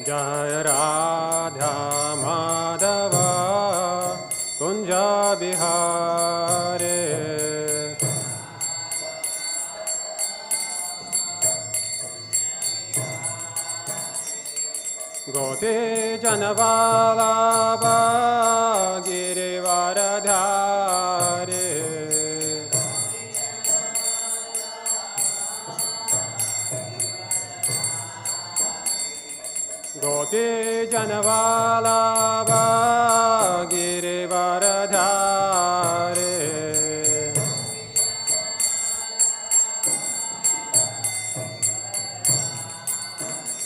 Jaya Radha Madhava Kunja Bihare Gopi Janavalabha Girivaradhare Gopi Janavalabha Girivaradhare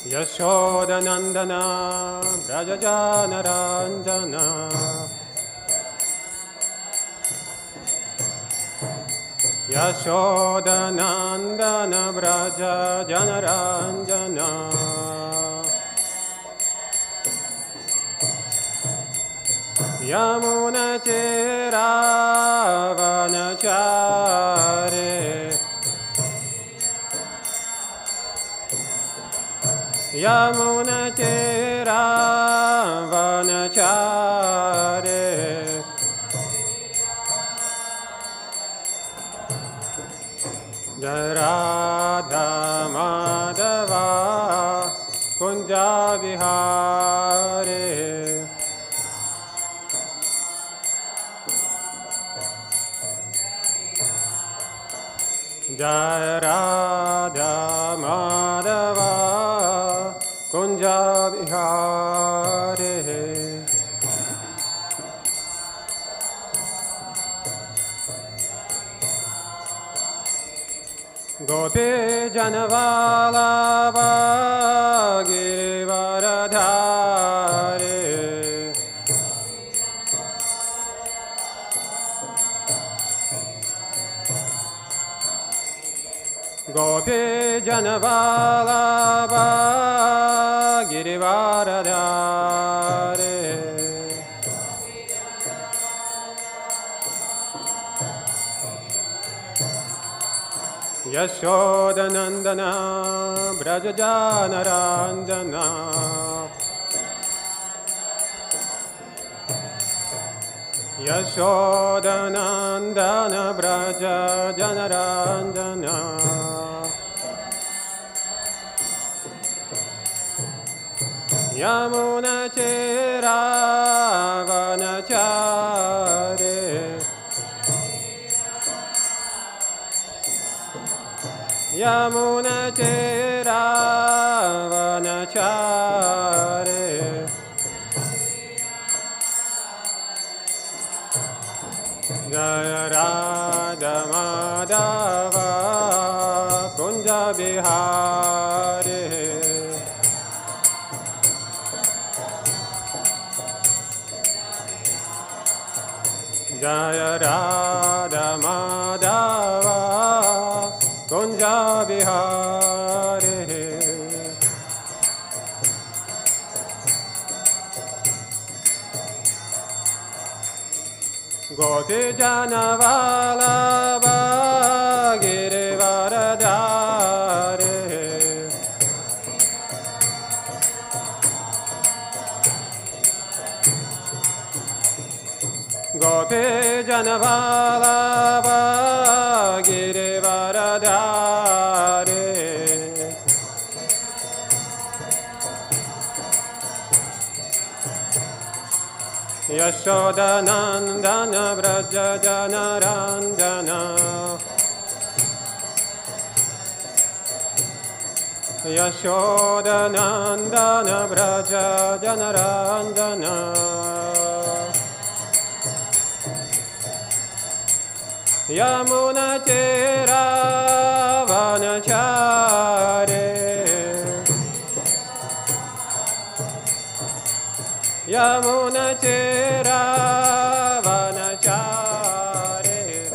Yashodanandana Brajajanaranjana Yashodanandana Brajajanaranjana Yamunachiravanachare Yamunachiravanachare Radha Madhava Kunja Vihare Jaya Radha Madhava Kunja Vihare Gopi Janavalabha Girivaradhare Gopi Janavalabha Girivaradhare Yashodanandana Brajajanaranjana Yashodanandana Brajajanaranjana Yamunachiravanachare Yamunachiravanachare Jaya Radha Madhava Kunja Bihare Jaya Radha Madhava Kunja Bihare Gopi Janavalabha Girivaradhare Gopi Janavalabha Girivaradhare Yashodanandana Brajajanaranjana Yashodanandana Brajajanaranjana Yamunachiravanachare Yamunachiravanachare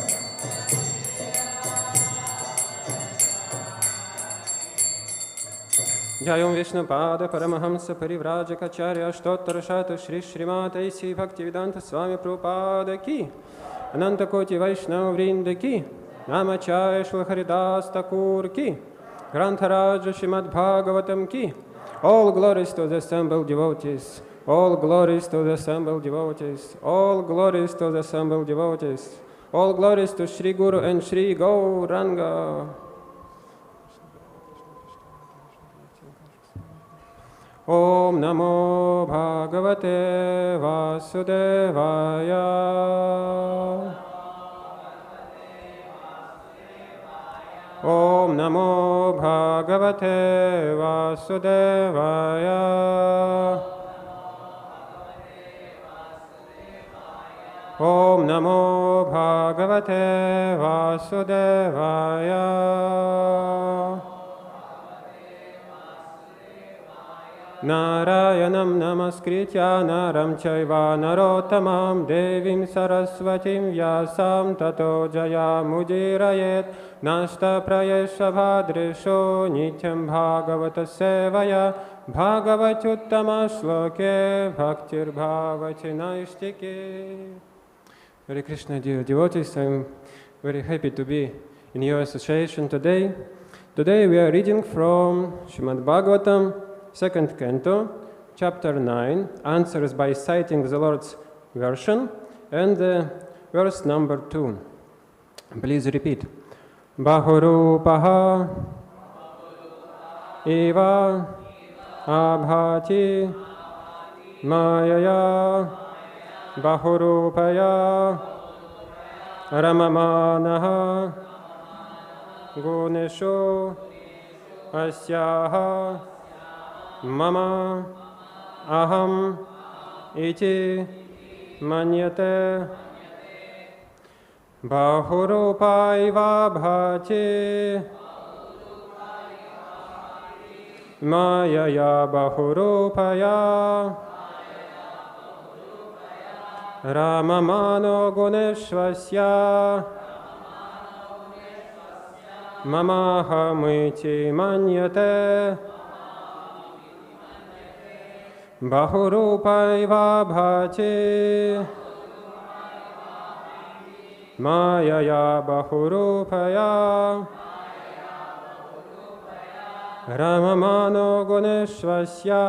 Jayam Vishnupada Paramahamsa Parivrajacharya Ashtottara Shata Shri Srimad A.C. Bhaktivedanta Swami Prabhupada Ki Ananta Koti Vaishnava Vrinda Ki Namacharya Shri Haridas Thakur Ki Grantharaja Srimad Bhagavatam Ki All glories to the assembled devotees. All glories to the assembled devotees. All glories to the assembled devotees. All glories to Sri Guru and Sri Gauranga. Om Namo Bhagavate Vasudevaya. Om Namo Bhagavate Vasudevaya. Om Namo Bhagavate Vasudevaya. Narayanam namaskritya naram chaiva narottamam devim saraswatim vyasam tato jaya mudirayet nashta prayesha bhadresho nityam bhagavata sevaya bhagavatyuttama shloke bhaktir bhavati naishtike. Hare Krishna, dear devotees, I'm very happy to be in your association today. Today we are reading from Srimad Bhagavatam, 2nd Canto, Chapter 9, answers by citing the Lord's version, and verse number 2. Please repeat. Bahu-rūpaḥ ivābhāti māyayā bahu-rūpayā ramamāṇaḥ guṇeṣu asyāḥ mama aham iti manyate bahu-rūpa ivābhāti māyayā bahu-rūpayā ramamāṇo guṇeṣv asyā mamāham iti manyate bahu-rūpa ivābhāti māyayā bahu-rūpayā ramamāṇo guṇeṣv asyā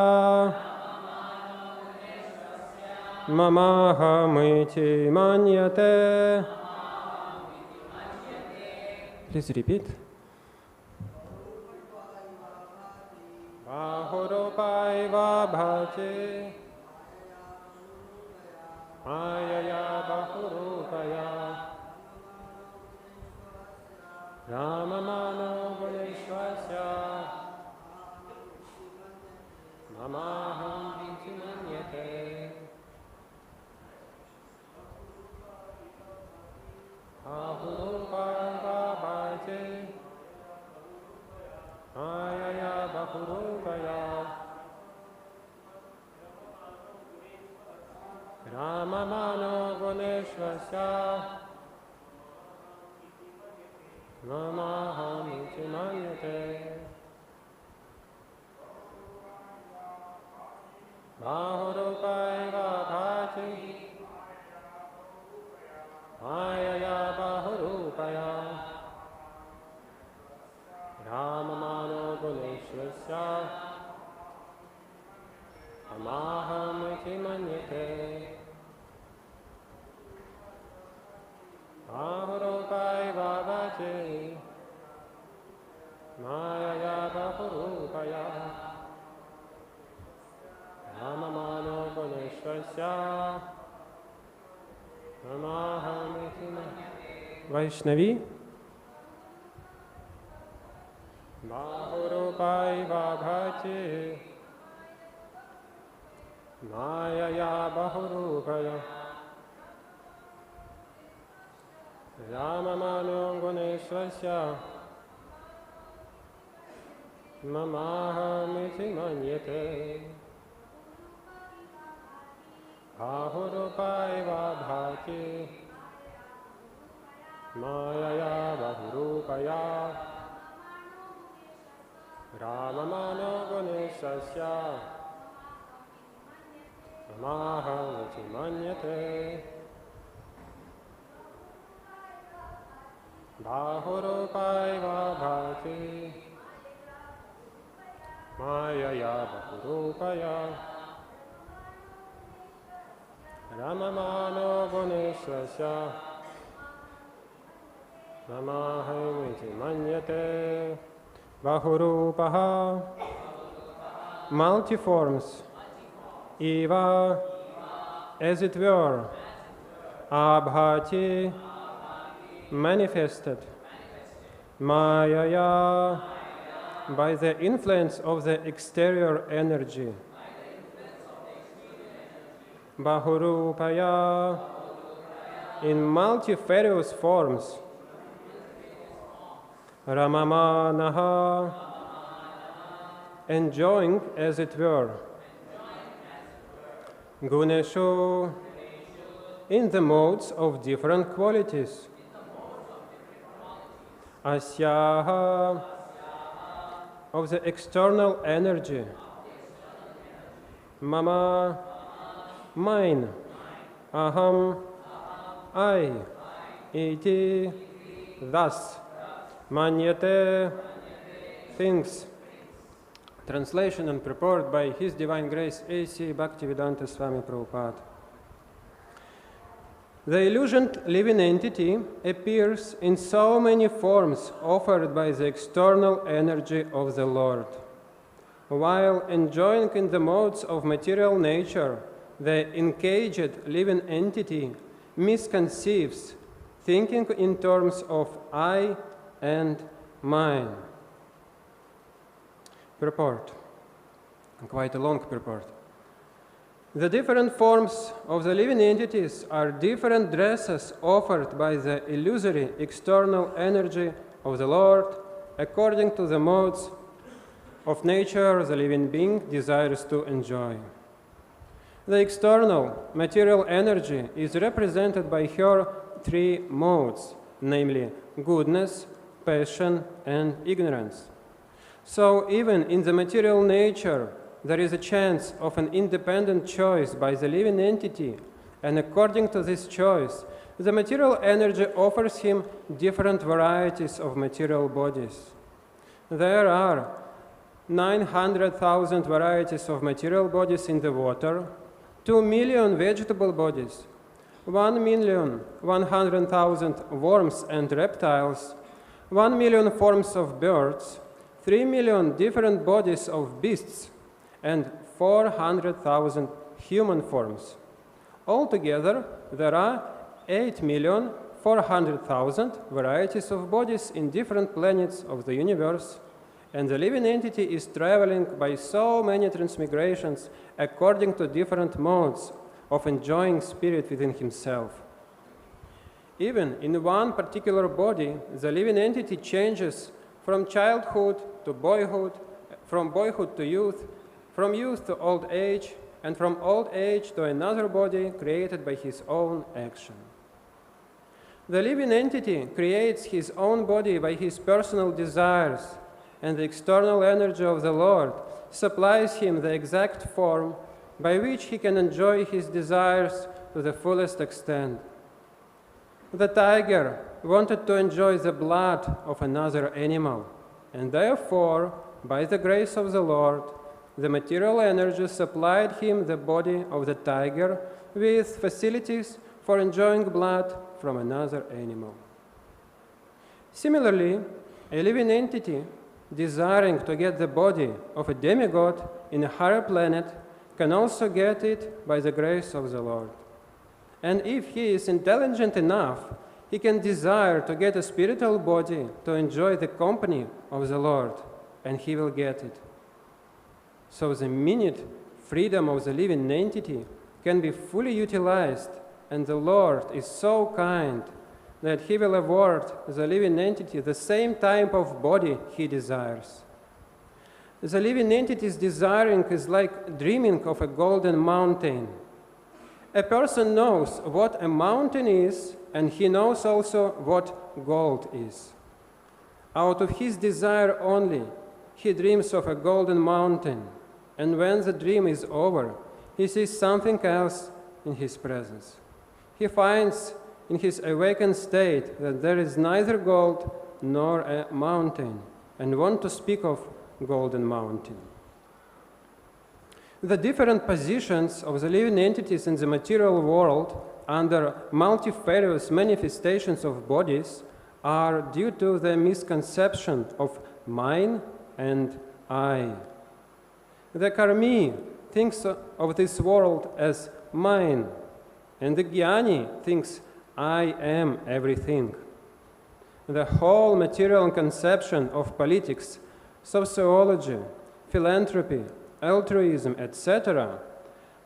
mamāham iti manyate. Please repeat. Bahu-rūpa ivābhāti māyayā bahu-rūpayā ramamāṇo guṇeṣv asyā mamāham iti manyate bahu-rūpa ivābhāti māyayā bahu-rūpayā ramamāṇo guṇeṣv asyā mamāham iti manyate bahu-rūpa ivābhāti māyayā bahu-rūpayā ramamāṇo guṇeṣv asyā mamāham iti manyate bahu-rūpa ivābhāti māyayā bahu-rūpayā ramamāṇo guṇeṣv asyā mamāham iti manyate. Vaishnavi. Bahu-rūpa ivābhāti māyayā bahu-rūpayā ramamāṇo guṇeṣv asyā mamāham iti manyate bahu-rūpa ivābhāti māyayā bahu-rūpayā ramamāṇo guṇeṣv asyā mamāham iti manyate bahu-rūpa ivābhāti māyayā bahu-rūpayā, ramamāṇo guṇeṣu asyā, mamāham iti manyate, bahu-rūpaḥ, multiforms, eva, as it were, ābhāti, manifested, māyayā, by the influence of the exterior energy, bahu-rūpayā, in multifarious forms, ramamāṇaḥ, enjoying as it were, guṇeṣu, in the modes of different qualities, asyāḥ, of the external energy, mama, mine, aham, I, iti, thus, manyate, things. Translation and purport by His Divine Grace A.C. Bhaktivedanta Swami Prabhupada. The illusioned living entity appears in so many forms offered by the external energy of the Lord. While enjoying in the modes of material nature, the encaged living entity misconceives, thinking in terms of I and mine. Purport. Quite a long purport. The different forms of the living entities are different dresses offered by the illusory external energy of the Lord according to the modes of nature the living being desires to enjoy. The external material energy is represented by her three modes, namely goodness, passion, and ignorance. So even in the material nature, there is a chance of an independent choice by the living entity, and according to this choice, the material energy offers him different varieties of material bodies. There are 900,000 varieties of material bodies in the water, 2 million vegetable bodies, 1,100,000 worms and reptiles, 1 million forms of birds, 3 million different bodies of beasts, and 400,000 human forms. Altogether, there are 8,400,000 varieties of bodies in different planets of the universe, and the living entity is traveling by so many transmigrations according to different modes of enjoying spirit within himself. Even in one particular body, the living entity changes from childhood to boyhood, from boyhood to youth, from youth to old age, and from old age to another body created by his own action. The living entity creates his own body by his personal desires, and the external energy of the Lord supplies him the exact form by which he can enjoy his desires to the fullest extent. The tiger wanted to enjoy the blood of another animal, and therefore, by the grace of the Lord, the material energy supplied him the body of the tiger with facilities for enjoying blood from another animal. Similarly, a living entity desiring to get the body of a demigod in a higher planet can also get it by the grace of the Lord. And if he is intelligent enough, he can desire to get a spiritual body to enjoy the company of the Lord, and he will get it. So the minute freedom of the living entity can be fully utilized, and the Lord is so kind that he will award the living entity the same type of body he desires. The living entity's desiring is like dreaming of a golden mountain. A person knows what a mountain is, and he knows also what gold is. Out of his desire only, he dreams of a golden mountain, and when the dream is over, he sees something else in his presence. He finds in his awakened state that there is neither gold nor a mountain, and wants to speak of golden mountain. The different positions of the living entities in the material world under multifarious manifestations of bodies are due to the misconception of mine and I. The karmi thinks of this world as mine, and the jnani thinks I am everything. The whole material conception of politics, sociology, philanthropy, altruism, etc.,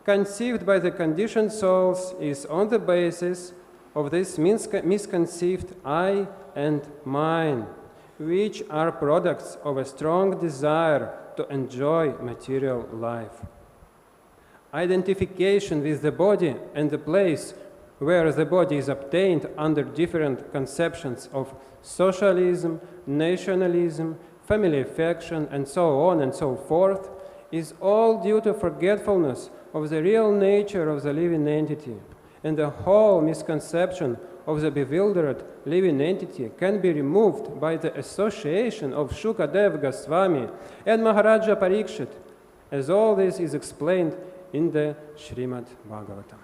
conceived by the conditioned souls is on the basis of this misconceived I and mine, which are products of a strong desire to enjoy material life. Identification with the body and the place where the body is obtained under different conceptions of socialism, nationalism, family affection, and so on and so forth, is all due to forgetfulness of the real nature of the living entity, and the whole misconception of the bewildered living entity can be removed by the association of Shukadev Goswami and Maharaja Parikshit, as all this is explained in the Srimad Bhagavatam.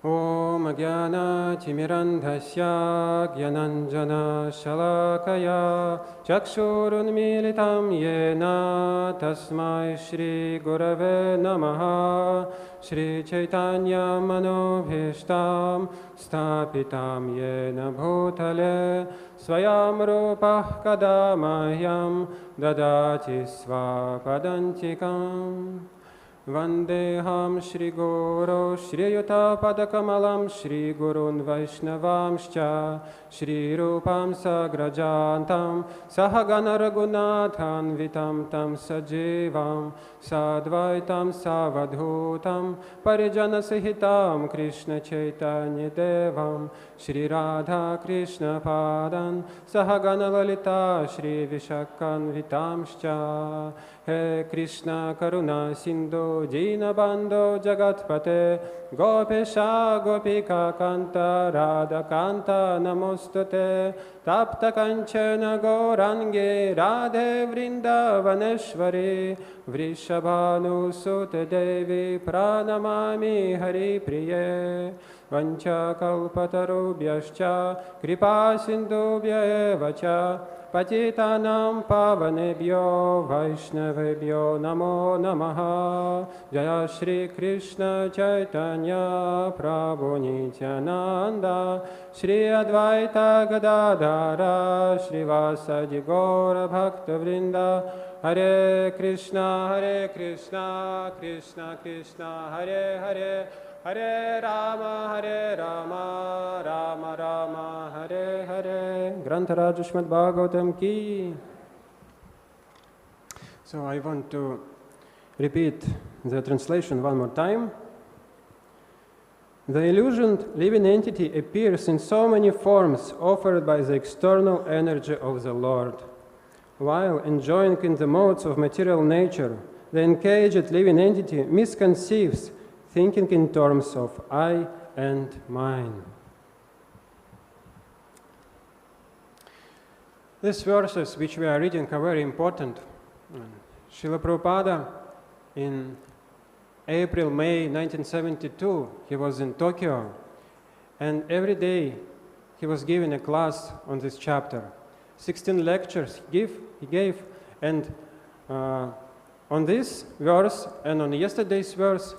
Om Jnana Timirandhasya Jnananjana Shalakaya Chakshurunmilitam Yena Tasmai Shri Gurave Namaha Shri Chaitanya Manobhishtam Stapitam Yena Bhutale Swayam Rūpaḥ Kadamahyam Dadati Svapadantikam Vandeham Shri Guru Shri Yuta Padakamalam Shri Gurun Vaishnavamscha Shri Rupam Sagrajantam Sahagana Raghunathan Vitam Tam Sajivam Sadvaitam Savadhutam Parijana Sahitam Krishna Chaitanya Devam Shri Radha Krishna Padan Sahagana Lalita Shri Vishakan Vitamscha He Krishna Karuna Sindhu Jina Bandho Jagatpate Gopesha Gopika Kanta Radha Kanta Namostute Tapta Kanchana Gaurange Radhe Vrindavaneshwari Vrishabhanu Sute Devi Pranamami Hari Priye Vancha Kalpatarubhyascha Kripa Sindhubhya Evacha Patitanam Pavanebhyo Vaishnavebhyo Namo Namaha Jaya Shri Krishna Chaitanya Prabhu Nityananda Shri Advaita Gadadhara Shri Vasadi Gaura Bhakta Vrinda Hare Krishna Krishna Krishna Hare Hare Hare Rama, Rama Rama, Hare Hare. Grantaraj Srimad Bhagavatam ki. So I want to repeat the translation one more time. The illusioned living entity appears in so many forms offered by the external energy of the Lord. While enjoying in the modes of material nature, the encaged living entity misconceives, thinking in terms of I and mine. These verses which we are reading are very important. Srila Prabhupada in April, May 1972, he was in Tokyo, and every day he was giving a class on this chapter. 16 lectures he gave, and on this verse and on yesterday's verse,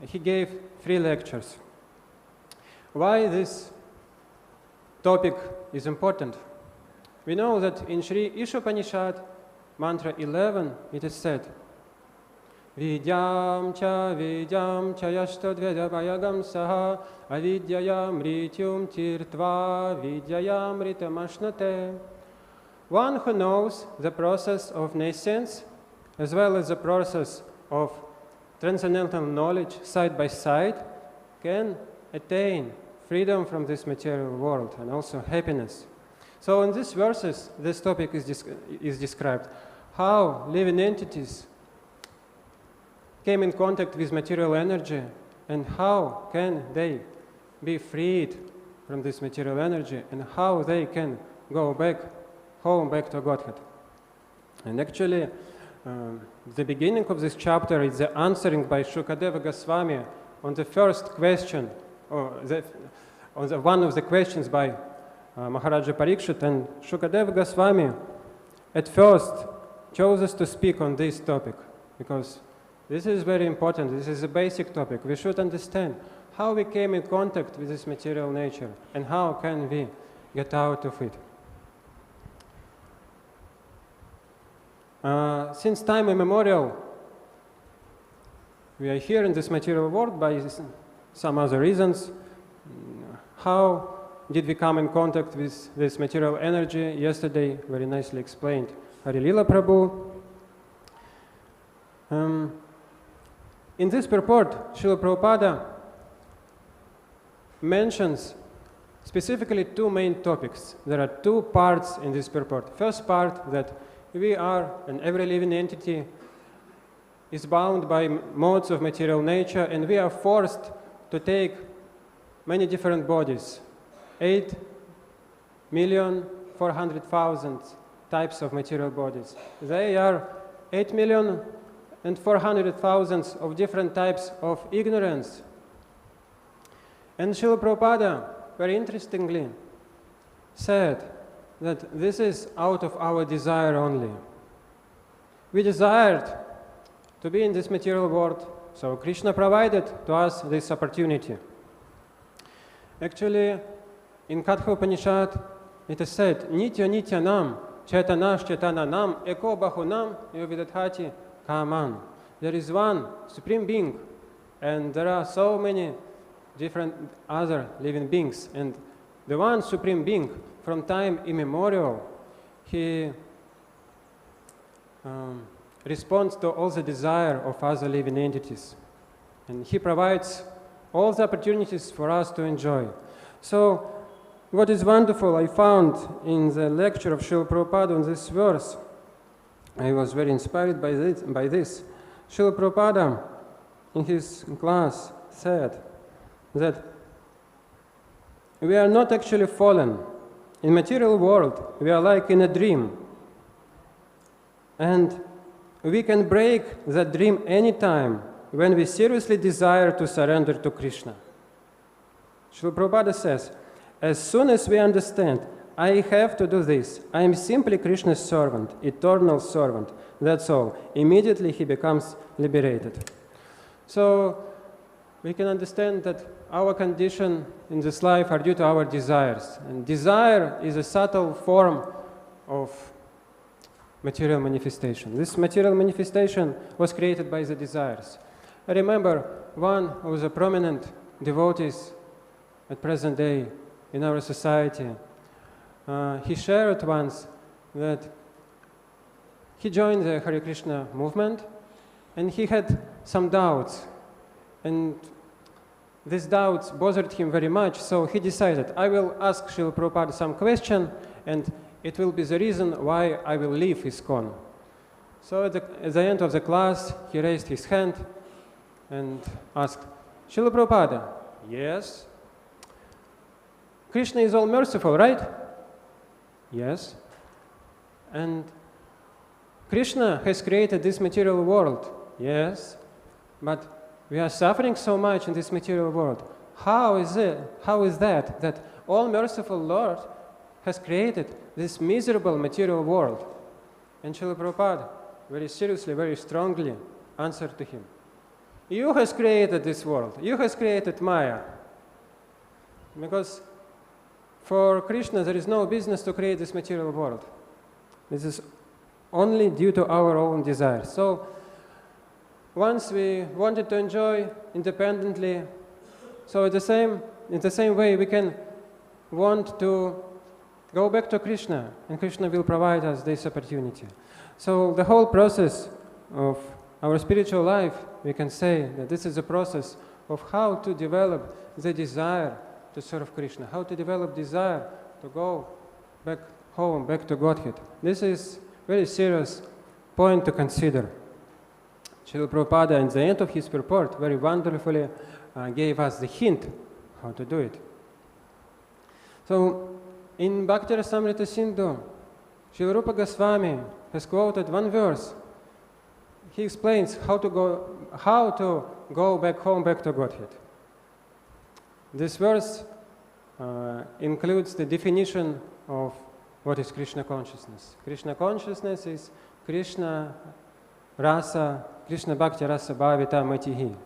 he gave 3 lectures. Why this topic is important? We know that in Sri Ishopanishad, mantra 11, it is said, Vidyam cha yashtadvedabhayagam saha avidyayam rityum tirtva vidyayam ritamashnate. One who knows the process of nescience as well as the process of transcendental knowledge side by side can attain freedom from this material world and also happiness. So in these verses, this topic is described. How living entities came in contact with material energy and how can they be freed from this material energy and how they can go back home, back to Godhead. And actually, the beginning of this chapter is the answering by Shukadeva Goswami on the first question, or one of the questions by Maharaja Parikshit, and Shukadeva Goswami at first chose us to speak on this topic because this is very important. This is a basic topic. We should understand how we came in contact with this material nature and how can we get out of it. Since time immemorial, we are here in this material world by some other reasons. How did we come in contact with this material energy? Yesterday, very nicely explained Hari Lila Prabhu. In this purport, Srila Prabhupada mentions specifically two main topics. There are two parts in this purport. First part, that we are, and every living entity is bound by modes of material nature, and we are forced to take many different bodies, 8,400,000 types of material bodies. They are 8,400,000 of different types of ignorance. And Srila Prabhupada, very interestingly, said that this is out of our desire only. We desired to be in this material world, so Krishna provided to us this opportunity. Actually, in Katha Upanishad, it is said, Nitya Nitya Nam, Chaitanash Chaitana Nam, Eko Bahunam, ivābhāti Kaman. There is one Supreme Being, and there are so many different other living beings. And the one Supreme Being, from time immemorial, he responds to all the desire of other living entities. And he provides all the opportunities for us to enjoy. So, what is wonderful, I found in the lecture of Srila Prabhupada on this verse, I was very inspired by this. Srila Prabhupada, in his class, said that we are not actually fallen. In material world, we are like in a dream. And we can break that dream anytime when we seriously desire to surrender to Krishna. Srila Prabhupada says, as soon as we understand, I have to do this, I am simply Krishna's servant, eternal servant, that's all. Immediately he becomes liberated. So we can understand that our condition in this life are due to our desires. And desire is a subtle form of material manifestation. This material manifestation was created by the desires. I remember one of the prominent devotees at present day in our society. He shared once that he joined the Hare Krishna movement and he had some doubts. And these doubts bothered him very much, so he decided, I will ask Srila Prabhupada some question and it will be the reason why I will leave ISKCON. So at the end of the class, he raised his hand and asked, Srila Prabhupada, yes? Krishna is all merciful, right? Yes. And Krishna has created this material world. Yes. But we are suffering so much in this material world. How is that all merciful Lord has created this miserable material world? And Srila Prabhupada very seriously, very strongly answered to him, you has created this world. You has created Maya. Because for Krishna, there is no business to create this material world. This is only due to our own desires. So, once we wanted to enjoy independently, so in the same way we can want to go back to Krishna, and Krishna will provide us this opportunity. So, the whole process of our spiritual life, we can say that this is a process of how to develop the desire to serve Krishna, how to develop desire to go back home, back to Godhead. This is a very serious point to consider. Srila Prabhupada, at the end of his purport, very wonderfully gave us the hint how to do it. So, in Bhakti Rasamrita Sindhu, Srila Rupa Goswami has quoted one verse he explains how to go back home, back to Godhead. This verse includes the definition of what is Krishna consciousness. Krishna consciousness is Krishna rasa, Krishna bhakti rasa bhavita matihi.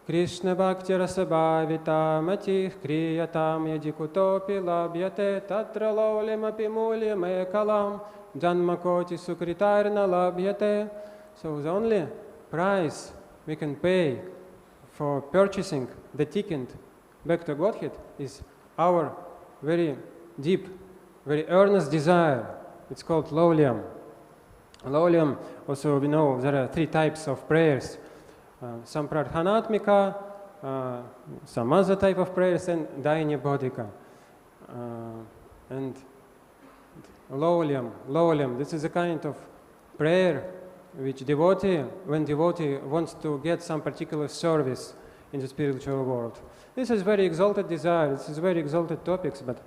Krishna bhakti rasa bhavita matih kriyatam yadikutopi labhyate tatra laulim api mulyam ekalam janmakoti sukritarna labhyate. So the only price we can pay for purchasing the ticket back to Godhead is our very deep, very earnest desire. It's called laulyam. Laulyam, also we know there are 3 types of prayers. Some prarthanatmika, some other type of prayers, and daini bodhika. And laulyam, this is a kind of prayer which when devotee wants to get some particular service in the spiritual world. This is very exalted desire, this is very exalted topics, but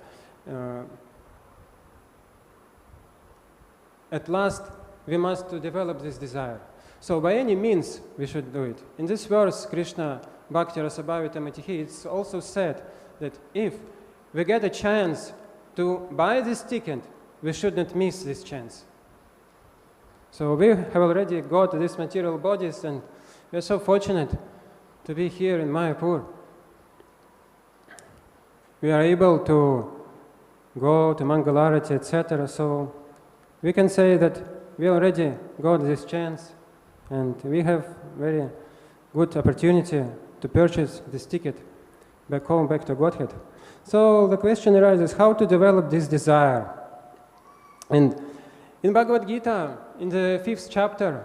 at last we must develop this desire. So by any means we should do it. In this verse, Krishna Bhakti Rasa Bhavita Matihi, it's also said that if we get a chance to buy this ticket, we should not miss this chance. So we have already got these material bodies, and we are so fortunate to be here in Mayapur. We are able to go to Mangalarati, etc. So we can say that we already got this chance, and we have very good opportunity to purchase this ticket back home, back to Godhead. So the question arises, how to develop this desire? And in Bhagavad Gita, in the 5th chapter,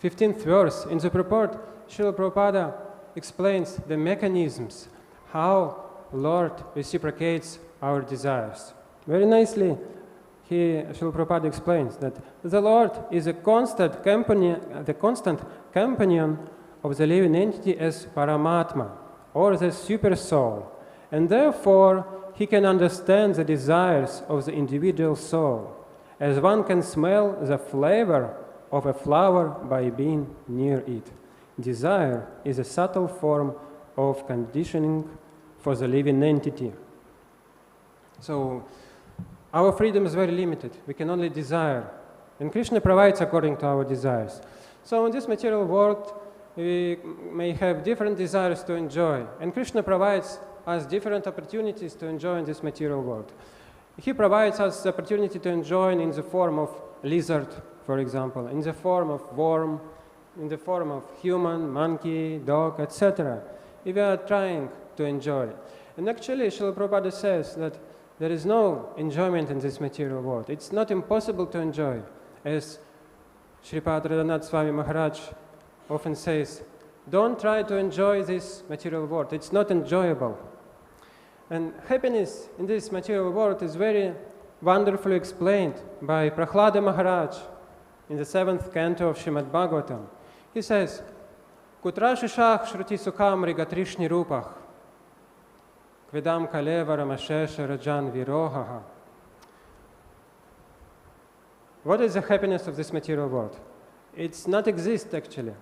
15th verse, in the Purport, Srila Prabhupada explains the mechanisms, how Lord reciprocates our desires. Very nicely, Srila Prabhupada explains that the Lord is a constant companion of the living entity as Paramatma, or the super soul, and therefore he can understand the desires of the individual soul, as one can smell the flavor of a flower by being near it. Desire is a subtle form of conditioning for the living entity. So our freedom is very limited. We can only desire. And Krishna provides according to our desires. So in this material world, we may have different desires to enjoy. And Krishna provides us different opportunities to enjoy in this material world. He provides us the opportunity to enjoy in the form of lizard, for example, in the form of worm, in the form of human, monkey, dog, etc. If we are trying to enjoy. And actually, Srila Prabhupada says that there is no enjoyment in this material world. It's not impossible to enjoy. As Sripad Radhanath Swami Maharaj often says, don't try to enjoy this material world. It's not enjoyable. And happiness in this material world is very wonderfully explained by Prahlada Maharaj in the 7th canto of Srimad Bhagavatam. He says, Kutra shishach shruti sukham rigatrishni rupah kvedam kaleva ramashesha rajan virohaha. What is the happiness of this material world? It's not exist actually.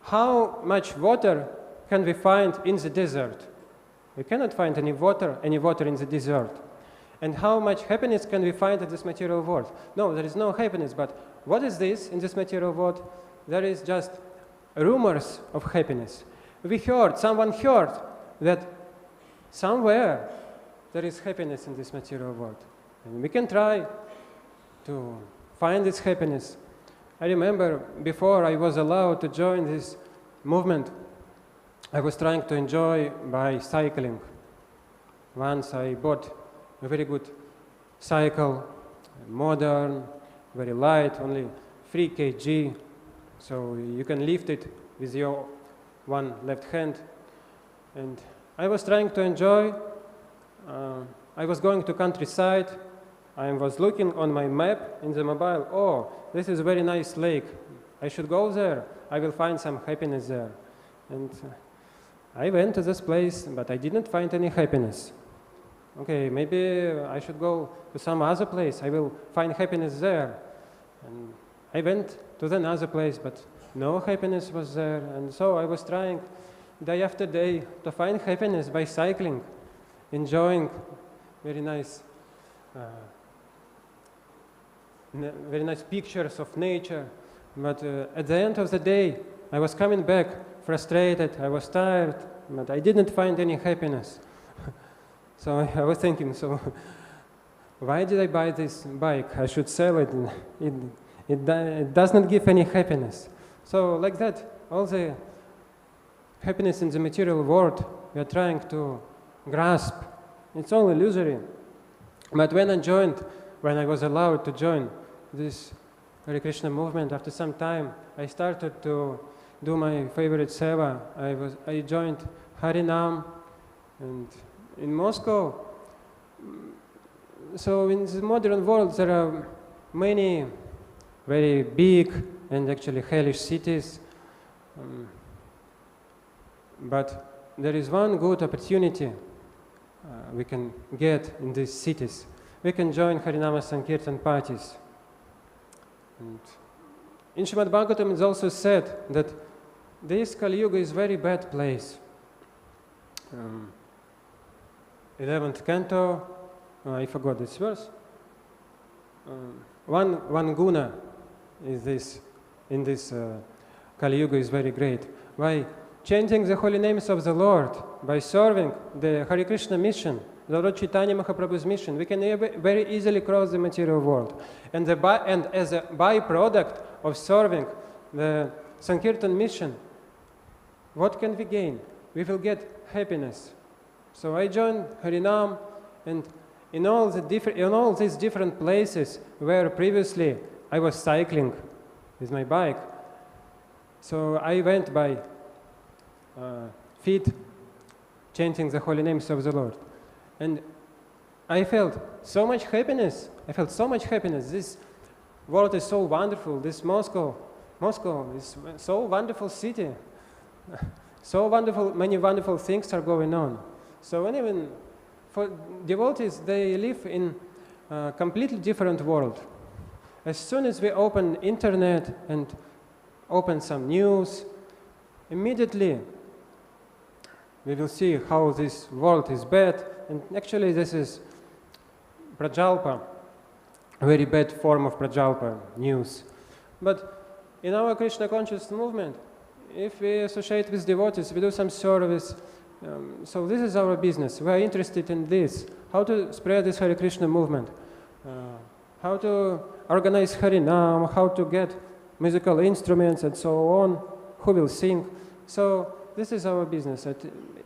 How much water can we find in the desert? We cannot find any water in the desert. And how much happiness can we find in this material world? No, there is no happiness, but what is this in this material world? There is just rumors of happiness. Someone heard that somewhere there is happiness in this material world. And we can try to find this happiness. I remember before I was allowed to join this movement, I was trying to enjoy by cycling. Once I bought a very good cycle, modern, very light, only 3 kg, so you can lift it with your one left hand. And I was trying to enjoy. I was going to countryside. I was looking on my map in the mobile. Oh, this is a very nice lake. I should go there. I will find some happiness there. And I went to this place, but I didn't find any happiness. Okay, maybe I should go to some other place. I will find happiness there. And I went to another place, but no happiness was there. And so I was trying day after day to find happiness by cycling, enjoying very nice pictures of nature. But at the end of the day, I was coming back frustrated, I was tired, but I didn't find any happiness. So I was thinking, so why did I buy this bike? I should sell it. It does not give any happiness. So like that, all the happiness in the material world we are trying to grasp, it's all illusory. But when I was allowed to join this Hare Krishna movement, after some time, I started to do my favorite seva. I joined Harinam, and in Moscow. So in the modern world, there are many very big and actually hellish cities. But there is one good opportunity we can get in these cities. We can join Harinama Sankirtan parties. And in Srimad Bhagavatam it's also said that this Kali Yuga is a very bad place. 11th canto, I forgot this verse. One guna is this, in this Kali Yuga is very great. By chanting the holy names of the Lord, by serving the Hare Krishna mission, the Lord Chaitanya Mahaprabhu's mission, we can very easily cross the material world. And as a byproduct of serving the Sankirtan mission, what can we gain? We will get happiness. So I joined Harinam, and in all these different places where previously I was cycling with my bike, so I went by feet, chanting the holy names of the Lord. And I felt so much happiness. This world is so wonderful. This Moscow is so wonderful city. So wonderful, many wonderful things are going on. So and even for devotees, they live in a completely different world. As soon as we open internet and open some news, immediately we will see how this world is bad. And actually this is prajalpa, a very bad form of prajalpa news. But in our Krishna conscious movement, if we associate with devotees, we do some service. So this is our business. We are interested in this, how to spread this Hare Krishna movement, how to organize Harinam, how to get musical instruments and so on, who will sing. So this is our business.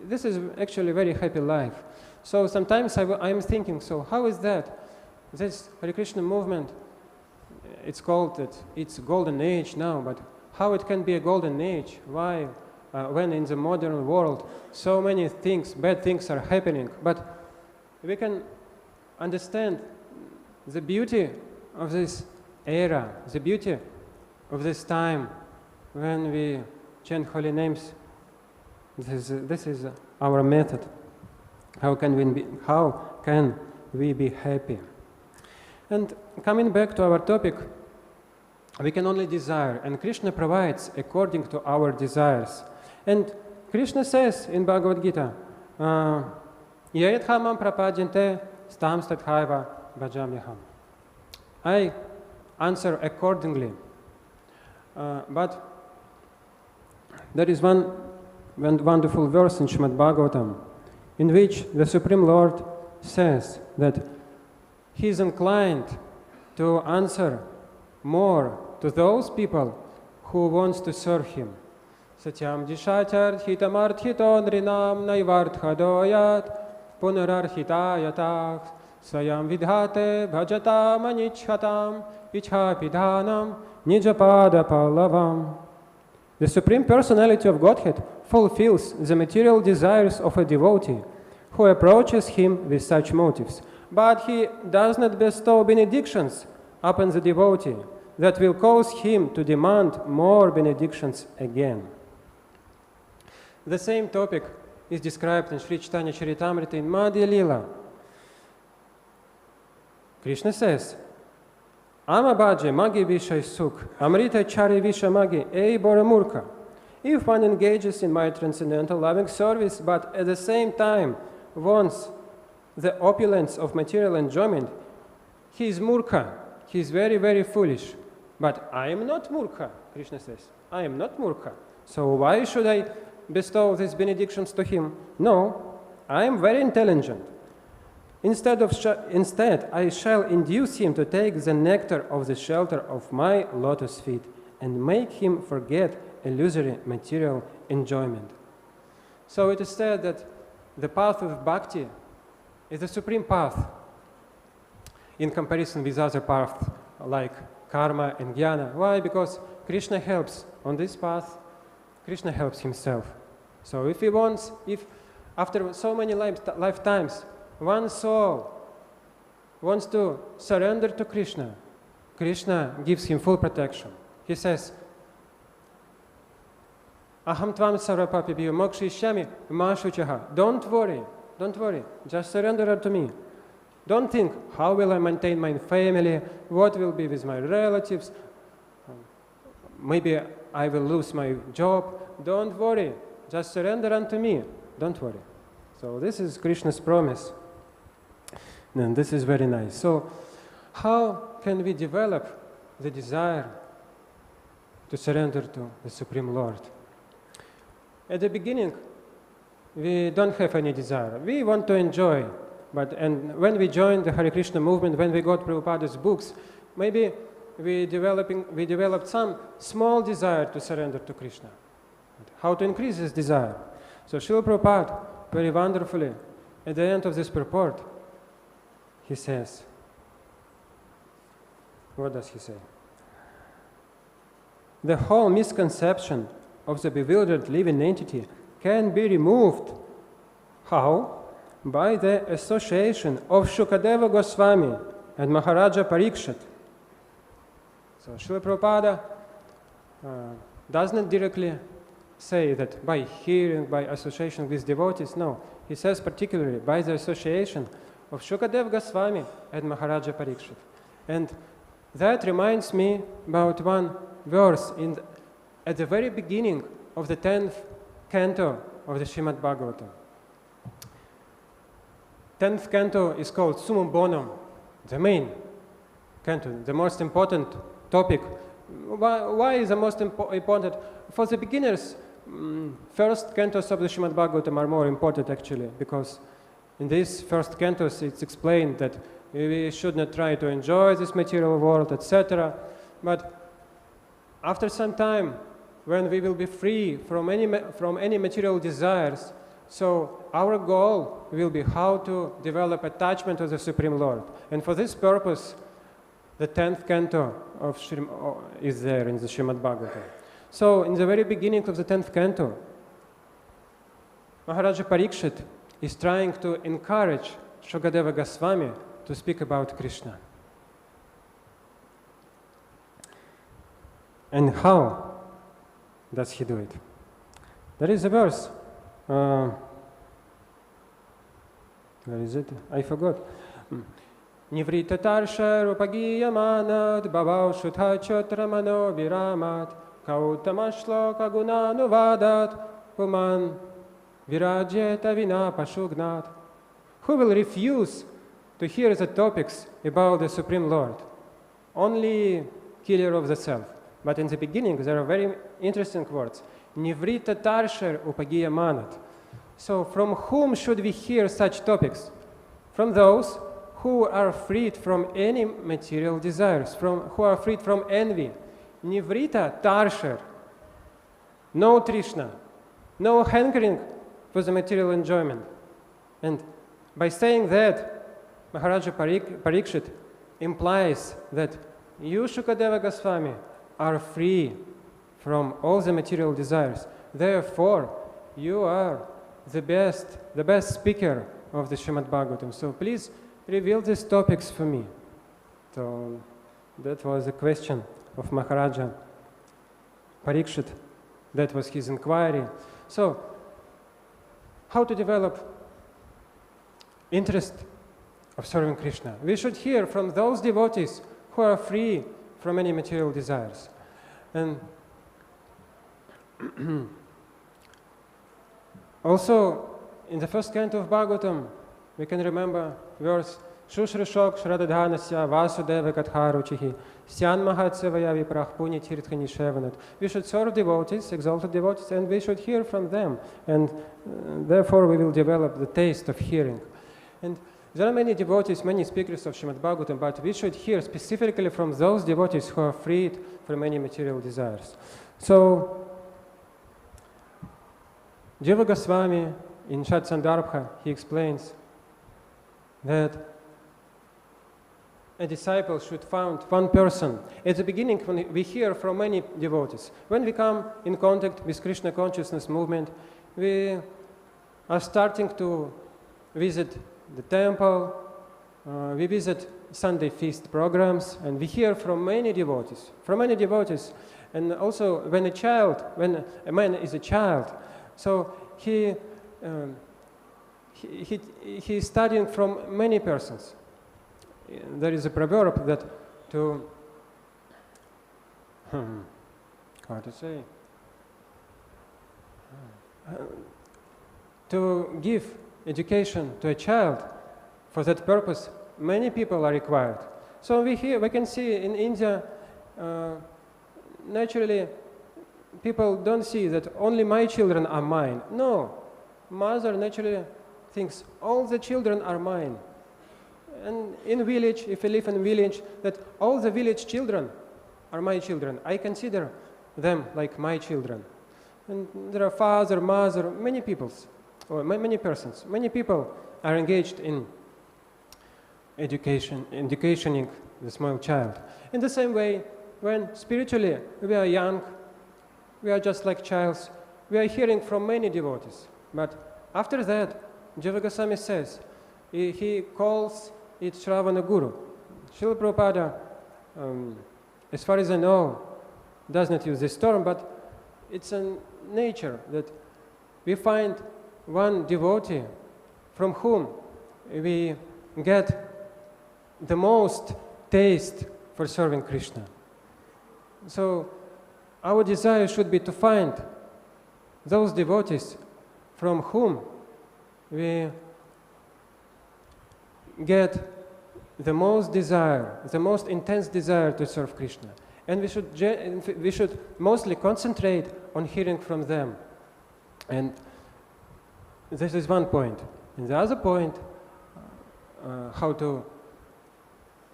This is actually a very happy life. So sometimes I'm thinking, so how is that? This Hare Krishna movement, it's called that it's golden age now, but how it can be a golden age? Why? When in the modern world so many things, bad things are happening. But we can understand the beauty of this era, the beauty of this time when we chant holy names. This is our method. How can we be happy? And coming back to our topic, we can only desire, and Krishna provides according to our desires. And Krishna says in Bhagavad Gita, "Yayathamam prapadyante stam stathaiva bhajamyaham." I answer accordingly. But there is one wonderful verse in Srimad Bhagavatam in which the Supreme Lord says that He is inclined to answer more to those people who wants to serve Him. Satyam dishatyarthitam arthito nrinam naivarthadoyat punararhitayatah swayam vidhate bhajata manichhatam ichhapidhanam nijapada pallavam. The Supreme Personality of Godhead fulfills the material desires of a devotee who approaches Him with such motives, but He does not bestow benedictions upon the devotee that will cause him to demand more benedictions again. The same topic is described in Sri Chaitanya Charitamrita in Madhya Lila. Krishna says, Amabhaje magi vishay sukh, amrita chari visha magi, ei boramurka. If one engages in my transcendental loving service, but at the same time wants the opulence of material enjoyment, he is murkha. He is very, very foolish. But I am not murkha, Krishna says. I am not murkha. So why should I bestow these benedictions to him? No, I am very intelligent. Instead, I shall induce him to take the nectar of the shelter of my lotus feet and make him forget illusory material enjoyment. So it is said that the path of bhakti is the supreme path in comparison with other paths like karma and jnana. Why? Because Krishna helps on this path, Krishna helps himself. So if after so many lifetimes, one soul wants to surrender to Krishna, Krishna gives him full protection. He says, aham tvam sarvapapibhyo mokshishyami ma shuchaha. Don't worry, just surrender to me. Don't think, how will I maintain my family, what will be with my relatives, maybe I will lose my job. Don't worry, just surrender unto me. Don't worry. So this is Krishna's promise. And this is very nice. So how can we develop the desire to surrender to the Supreme Lord? At the beginning, we don't have any desire. We want to enjoy. And when we joined the Hare Krishna movement, when we got Prabhupada's books, maybe we developed some small desire to surrender to Krishna. How to increase this desire? So Srila Prabhupada, very wonderfully, at the end of this purport, he says, what does he say? The whole misconception of the bewildered living entity can be removed. How? By the association of Shukadeva Goswami and Maharaja Parikshit. So Srila Prabhupada does not directly say that by hearing, by association with devotees. No, he says particularly by the association of Shukadeva Goswami and Maharaja Parikshit. And that reminds me about one verse at the very beginning of the 10th canto of the Srimad Bhagavatam. 10th canto is called Summum Bonum, the main canto, the most important topic. Why is the most important? For the beginners, first cantos of the Srimad Bhagavatam are more important actually, because in these first cantos it's explained that we should not try to enjoy this material world, etc. But after some time, when we will be free from any material desires, so our goal will be how to develop attachment to the Supreme Lord. And for this purpose, the 10th canto is there in the Srimad Bhagavatam. So in the very beginning of the 10th canto, Maharaja Parikshit is trying to encourage Shukadeva Goswami to speak about Krishna. And how does he do it? There is a verse. Where is it? I forgot. Nivrita tarsha rupagiyamanat bhavav shutha ramamāṇo viramat kautamashloka gunanuvadat puman virajeta vina pashugnat. Who will refuse to hear the topics about the Supreme Lord? Only killer of the self. But in the beginning, there are very interesting words. Nivrita tarsha upagiyamanat. So from whom should we hear such topics? From those who are freed from any material desires, who are freed from envy. Nivrita tarsha. No trishna. No hankering for the material enjoyment. And by saying that, Maharaja Parikshit implies that you, Shukadeva Goswami, are free from all the material desires. Therefore, you are the best speaker of the Srimad Bhagavatam. So please reveal these topics for me. So that was a question of Maharaja Parikshit. That was his inquiry. So how to develop interest of serving Krishna? We should hear from those devotees who are free from any material desires. And also, in the first canto of Bhagavatam, we can remember verse Shushrishok Shradadhanasya Vasudeva Katharuchihi Syan Mahatsevaya Viprahpuni Tirthani Shevanat. We should serve devotees, exalted devotees, and we should hear from them. And therefore we will develop the taste of hearing. And there are many devotees, many speakers of Srimad Bhagavatam, but we should hear specifically from those devotees who are freed from any material desires. So, Jiva Goswami in Shat Sandarbha, he explains that a disciple should find one person. At the beginning, when we hear from many devotees, when we come in contact with Krishna consciousness movement, we are starting to visit the temple, we visit Sunday feast programs, and we hear from many devotees, And also, when a man is a child, so he is studying from many persons. There is a proverb that to give education to a child, for that purpose, many people are required. So we can see in India, naturally, people don't see that only my children are mine. No, mother naturally thinks all the children are mine. And in village, if I live in a village, that all the village children are my children. I consider them like my children. And there are father, mother, many persons. Many people are engaged in educationing the small child. In the same way, when spiritually we are young, we are just like childs, we are hearing from many devotees. But after that, Jiva Goswami says, he calls it Shravana Guru. Srila Prabhupada, as far as I know, does not use this term, but it's a nature that we find one devotee from whom we get the most taste for serving Krishna. So our desire should be to find those devotees from whom we get the most desire, the most intense desire to serve Krishna. And we should mostly concentrate on hearing from them. And this is one point. And the other point, how to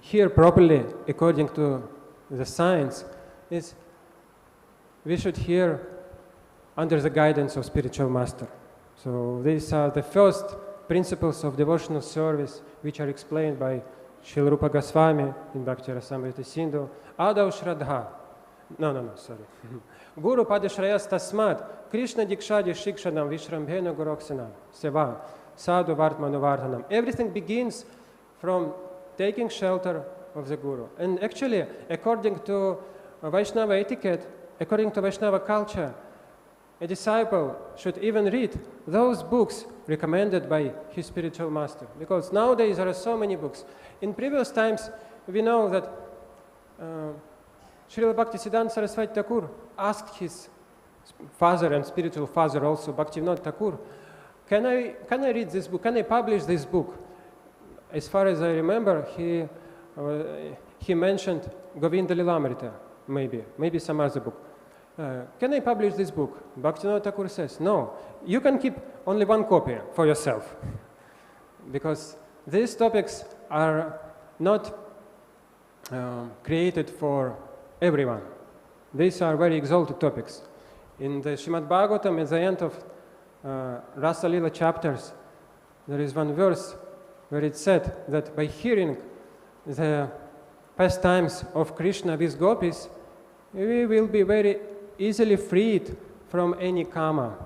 hear properly according to the science, is we should hear under the guidance of spiritual master. So these are the first principles of devotional service, which are explained by Srila Rupa Goswami in Bhakti Rasamrita Sindhu. Adav Shraddha. Sorry. Guru Padashrayas Tasmat, Krishna Dikshadi Shikshanam Vishrambhena Guroksanam, Seva, Sadhu Vartmanu Vardhanam. Everything begins from taking shelter of the Guru. And actually, according to Vaishnava etiquette, according to Vaishnava culture, a disciple should even read those books recommended by his spiritual master. Because nowadays there are so many books. In previous times, we know that Srila Bhaktisiddhanta Saraswati Thakur asked his father and spiritual father also, Bhaktivinoda Thakur, can I read this book? Can I publish this book? As far as I remember, he mentioned Govinda Lilamrita, maybe some other book. Can I publish this book? Bhaktivinoda Thakur says, no, you can keep only one copy for yourself. Because these topics are not created for everyone. These are very exalted topics. In the Srimad Bhagavatam, at the end of Rasa Lila chapters, there is one verse where it said that by hearing the pastimes of Krishna with gopis, we will be very easily freed from any karma.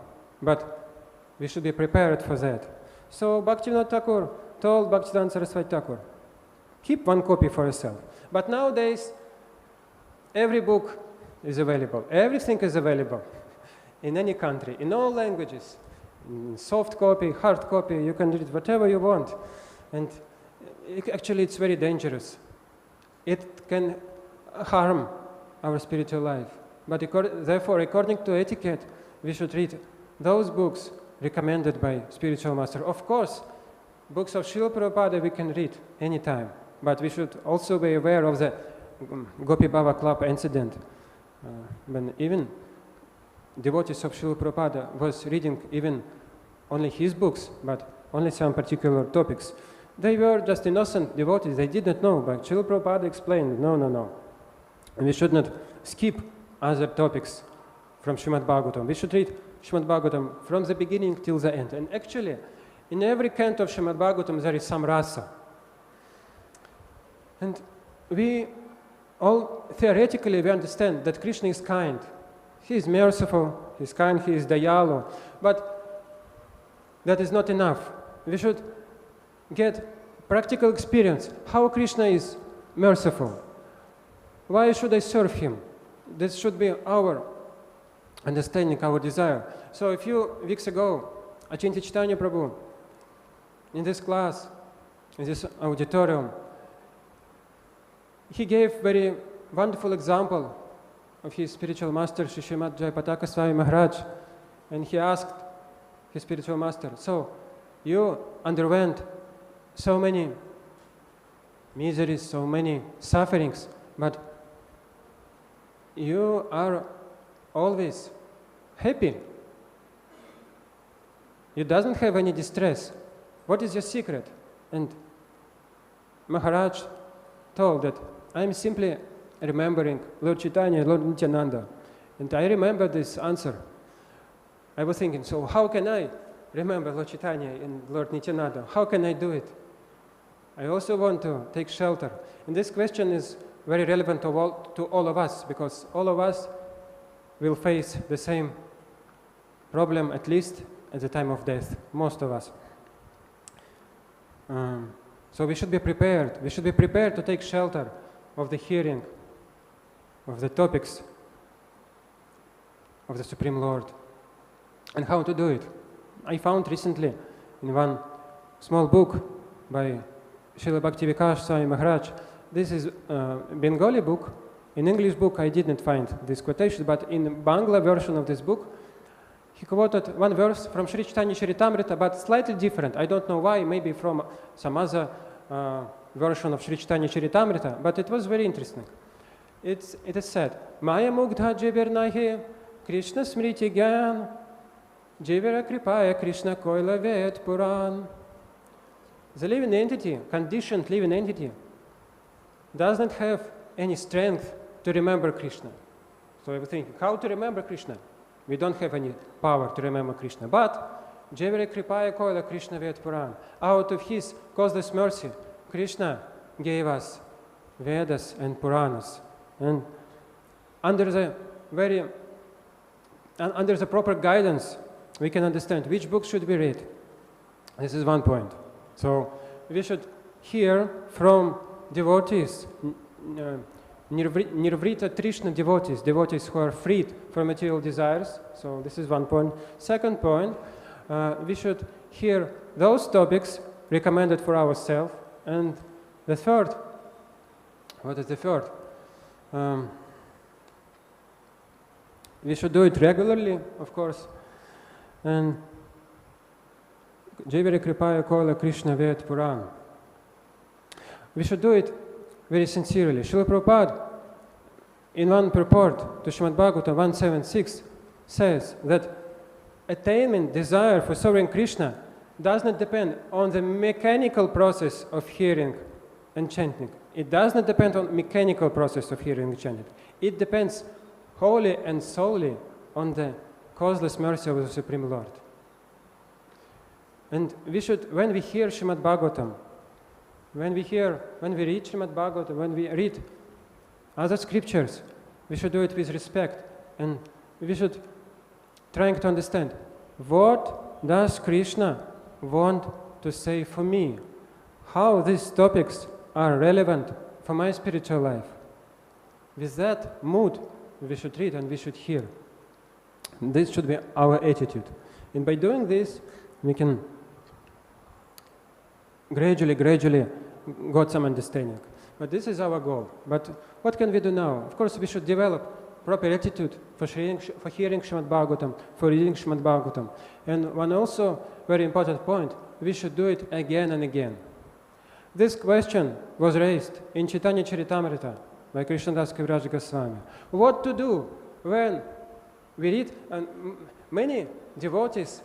But we should be prepared for that. So Bhaktivinoda Thakur told Bhaktisiddhanta Saraswati Thakur, keep one copy for yourself. But nowadays, every book is available. Everything is available in any country, in all languages. In soft copy, hard copy, you can read whatever you want. And actually, it's very dangerous. it can harm our spiritual life. But therefore, according to etiquette, we should read those books recommended by spiritual master. Of course, books of Srila Prabhupada we can read anytime, but we should also be aware of the Gopi Baba Club incident, when even devotees of Srila Prabhupada was reading even only his books, but only some particular topics. They were just innocent devotees, they did not know, but Srila Prabhupada explained, no. And we should not skip other topics from Srimad Bhagavatam. We should read Srimad Bhagavatam from the beginning till the end. And actually, in every canto of Srimad Bhagavatam there is some rasa. And we all theoretically we understand that Krishna is kind. He is merciful, he is kind, he is dayalu. But that is not enough. We should get practical experience how Krishna is merciful. Why should I serve him? This should be our understanding, our desire. So a few weeks ago, Achinti Chaitanya Prabhu, in this class, in this auditorium, he gave very wonderful example of his spiritual master, Srimad Jayapataka Swami Maharaj, and he asked his spiritual master, so you underwent so many miseries, so many sufferings, but you are always happy. You doesn't have any distress. What is your secret? And Maharaj told that I am simply remembering Lord Chaitanya, Lord Nityananda. And I remember this answer. I was thinking, so how can I remember Lord Chaitanya and Lord Nityananda? How can I do it? I also want to take shelter. And this question is very relevant to all of us, because all of us will face the same problem, at least at the time of death, most of us. So we should be prepared. We should be prepared to take shelter of the hearing of the topics of the Supreme Lord. And how to do it? I found recently in one small book by Srila Bhakti-Vikas Swami Maharaj. This is a Bengali book. In English book I did not find this quotation, but in Bangla version of this book, he quoted one verse from Sri Chaitanya Charitamrita, but slightly different. I don't know why, maybe from some other version of Sri Chaitanya Charitamrita, but it was very interesting. It is said, Maya mugdha jiver nahi, Krishna smriti gyan, jivera kripaya Krishna koila ved puran. The living entity, conditioned living entity, does not have any strength to remember Krishna. So I was thinking, how to remember Krishna? We don't have any power to remember Krishna. But, Jevere Kripaya Koila Krishna Ved Puran. Out of his causeless mercy, Krishna gave us Vedas and Puranas. And under the proper guidance, we can understand which books should we read. This is one point. So we should hear from devotees, Nirvrita Trishna devotees who are freed from material desires. So this is one point. Second point, we should hear those topics recommended for ourselves. And the third, what is the third? We should do it regularly, of course. And Jevere Kripaya Koila Krishna Ved Puran. We should do it very sincerely. Srila Prabhupada, in one purport to Srimad Bhagavatam 176, says that attainment, desire for serving Krishna does not depend on the mechanical process of hearing and chanting. It does not depend on mechanical process of hearing and chanting. It depends wholly and solely on the causeless mercy of the Supreme Lord. And we should, when we hear Srimad Bhagavatam, when we read Srimad Bhagavatam, when we read other scriptures, we should do it with respect. And we should try to understand, what does Krishna want to say for me? How these topics are relevant for my spiritual life? With that mood, we should read and we should hear. This should be our attitude. And by doing this, we can gradually got some understanding. But this is our goal. But what can we do now? Of course, we should develop proper attitude for hearing Srimad Bhagavatam, for reading Srimad Bhagavatam. And one also very important point, we should do it again and again. This question was raised in Chaitanya Charitamrita by Krishnadas Kaviraj Goswami. What to do when we read, and many devotees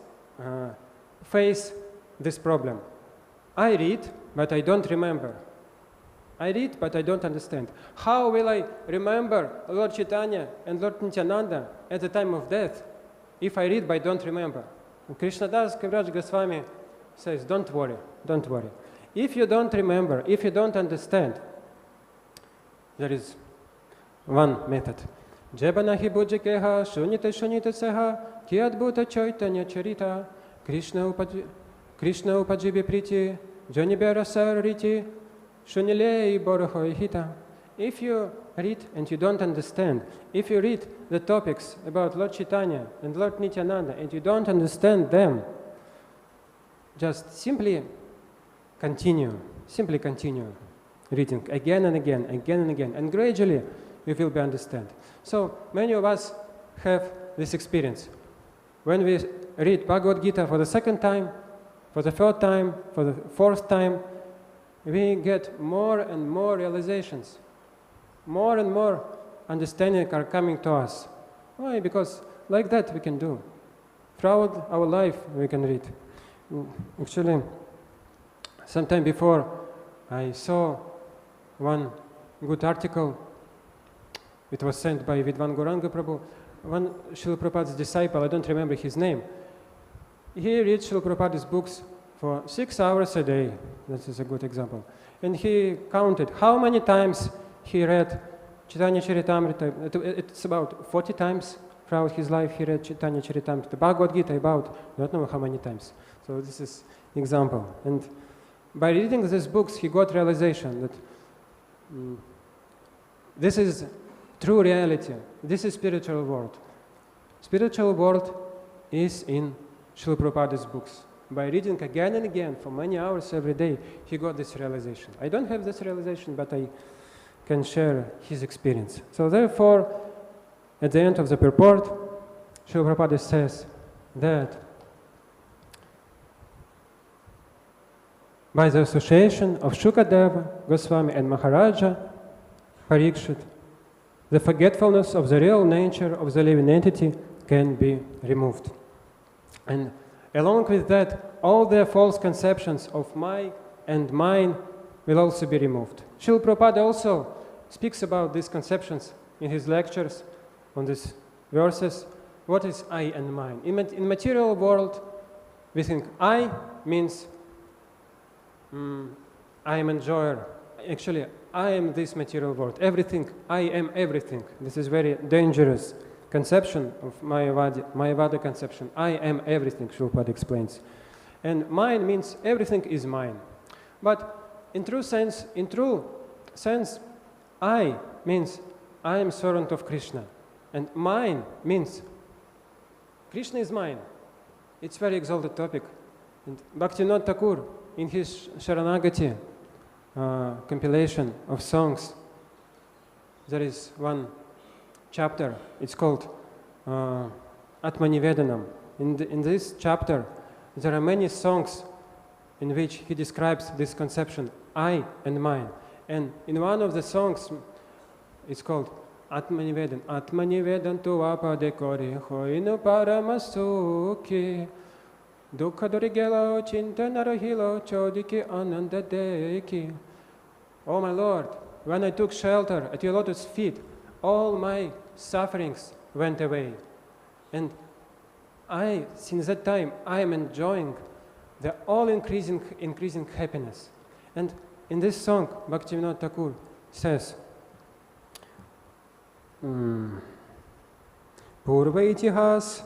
face this problem. I read, but I don't remember. I read, but I don't understand. How will I remember Lord Chaitanya and Lord Nityananda at the time of death if I read but don't remember? And Krishnadas Kaviraj Goswami says, don't worry, don't worry. If you don't remember, if you don't understand, there is one method. Jebanahi bujikeha shunita shunita seha kiadbhuta chaitanya charita Krishna upajibi priti janibera sariti shunilei borohoi hita. If you read and you don't understand, if you read the topics about Lord Chaitanya and Lord Nityananda and you don't understand them, just simply continue reading again and again, and gradually you will be understand. So many of us have this experience. When we read Bhagavad Gita for the second time, for the third time, for the fourth time, we get more and more realizations. More and more understanding are coming to us. Why? Because like that we can do. Throughout our life we can read. Actually, sometime before I saw one good article. It was sent by Vidwan Gauranga Prabhu. One Srila Prabhupada's disciple, I don't remember his name, he reads Srila Prabhupada's books for 6 hours a day. This is a good example. And he counted how many times he read Chaitanya Charitamrita. It's about 40 times throughout his life he read Chaitanya Charitamrita. Bhagavad Gita about, I don't know how many times. So this is an example. And by reading these books, he got realization that this is true reality. This is spiritual world. Spiritual world is in Srila Prabhupada's books. By reading again and again for many hours every day, he got this realization. I don't have this realization, but I can share his experience. So therefore, at the end of the purport, Srila Prabhupada says that by the association of Shukadeva, Goswami and Maharaja Parikshit, the forgetfulness of the real nature of the living entity can be removed. And along with that, all the false conceptions of my and mine will also be removed. Srila Prabhupada also speaks about these conceptions in his lectures on these verses. What is I and mine? In material world, we think I means I am enjoyer. Actually, I am this material world. Everything, I am everything. This is very dangerous conception of Mayavada conception. I am everything, Srila Prabhupada explains. And mine means everything is mine. But in true sense, I means I am servant of Krishna. And mine means Krishna is mine. It's very exalted topic. And Bhaktivinoda Thakur, in his Sharanagati compilation of songs, there is one chapter. It's called Atmanivedanam. In this chapter, there are many songs in which he describes this conception, I and mine. And in one of the songs, it's called Atmanivedan. Atmanivedan tu apade kori hoinu paramasuki dukha dorigelo chintanarahilo chodiki anandadeki. Oh my Lord, when I took shelter at your lotus feet, all my sufferings went away. And since that time, I am enjoying the all-increasing happiness. And in this song, Bhaktivinoda Thakur says, Purva itihas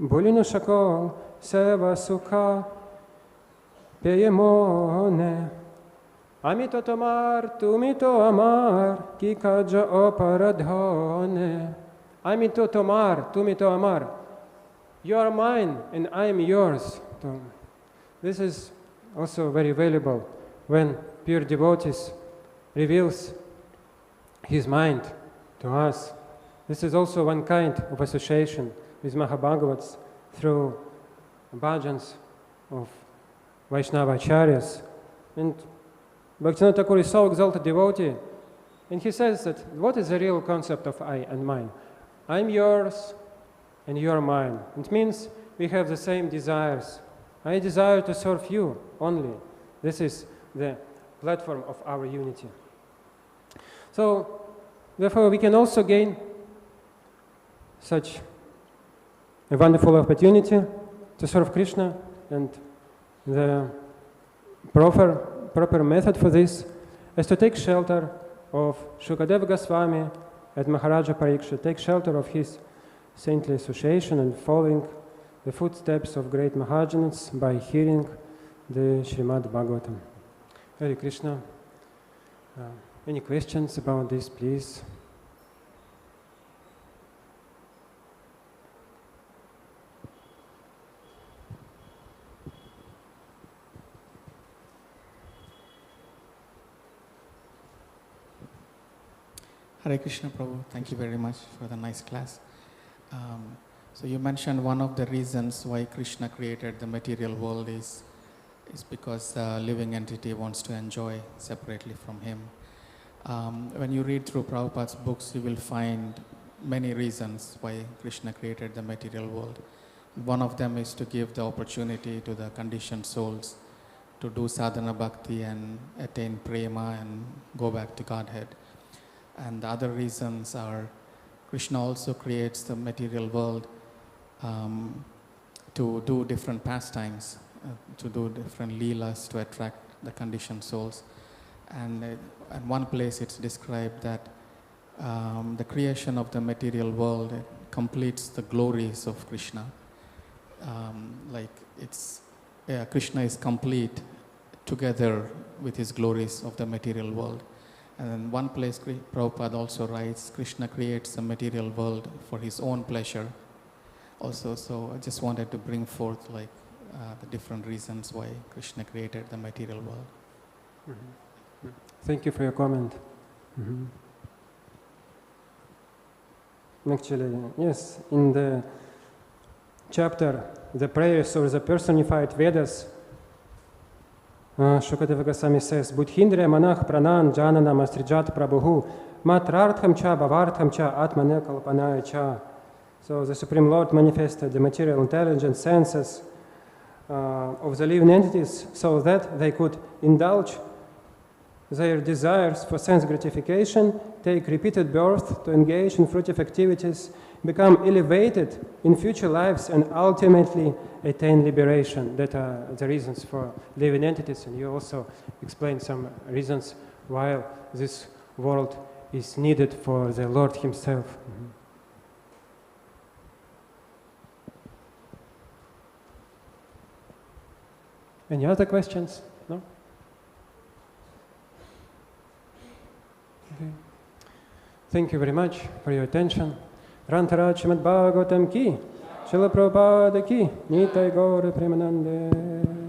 bolinu shakol seva sukha peyemone Amito tomar, tumito amar, ki kaja oparadhone. Amito tomar, tumito amar. You are mine and I am yours. This is also very valuable when pure devotees reveals his mind to us. This is also one kind of association with Mahabhagavats through bhajans of Vaishnava acharyas. And Bhaktivinoda Thakur is so exalted devotee, and he says that what is the real concept of I and mine? I'm yours and you're mine. It means we have the same desires. I desire to serve you only. This is the platform of our unity. So, therefore, we can also gain such a wonderful opportunity to serve Krishna, and the proper method for this is to take shelter of Shukadeva Goswami and Maharaja Parikshit, take shelter of his saintly association and following the footsteps of great Mahajans by hearing the Srimad Bhagavatam. Hare Krishna. Any questions about this, please? Hare Krishna Prabhu, thank you very much for the nice class. So you mentioned one of the reasons why Krishna created the material world is because the living entity wants to enjoy separately from him. When you read through Prabhupada's books, you will find many reasons why Krishna created the material world. One of them is to give the opportunity to the conditioned souls to do sadhana bhakti and attain prema and go back to Godhead. And the other reasons are Krishna also creates the material world to do different pastimes, to do different leelas to attract the conditioned souls. And at one place it's described that the creation of the material world completes the glories of Krishna. Krishna is complete together with his glories of the material world. And in one place, Prabhupada also writes, Krishna creates the material world for his own pleasure. Also, so I just wanted to bring forth the different reasons why Krishna created the material world. Mm-hmm. Thank you for your comment. Mm-hmm. Actually, yes, in the chapter, the prayers of the personified Vedas, Shukadeva Goswami says, Buddhindriya manah pranan jananam astrijat prabhu matrartham cha bhavartham cha atmane kalpanaya cha. So the Supreme Lord manifested the material intelligence senses of the living entities so that they could indulge their desires for sense gratification, take repeated birth to engage in fruitive activities, become elevated in future lives, and ultimately attain liberation. That are the reasons for living entities. And you also explained some reasons why this world is needed for the Lord Himself. Mm-hmm. Any other questions? No? Okay. Thank you very much for your attention. Rantaraj Srimad Bhagavatam ki, Srila Prabhupada ki, Nitai Gaura Premanande.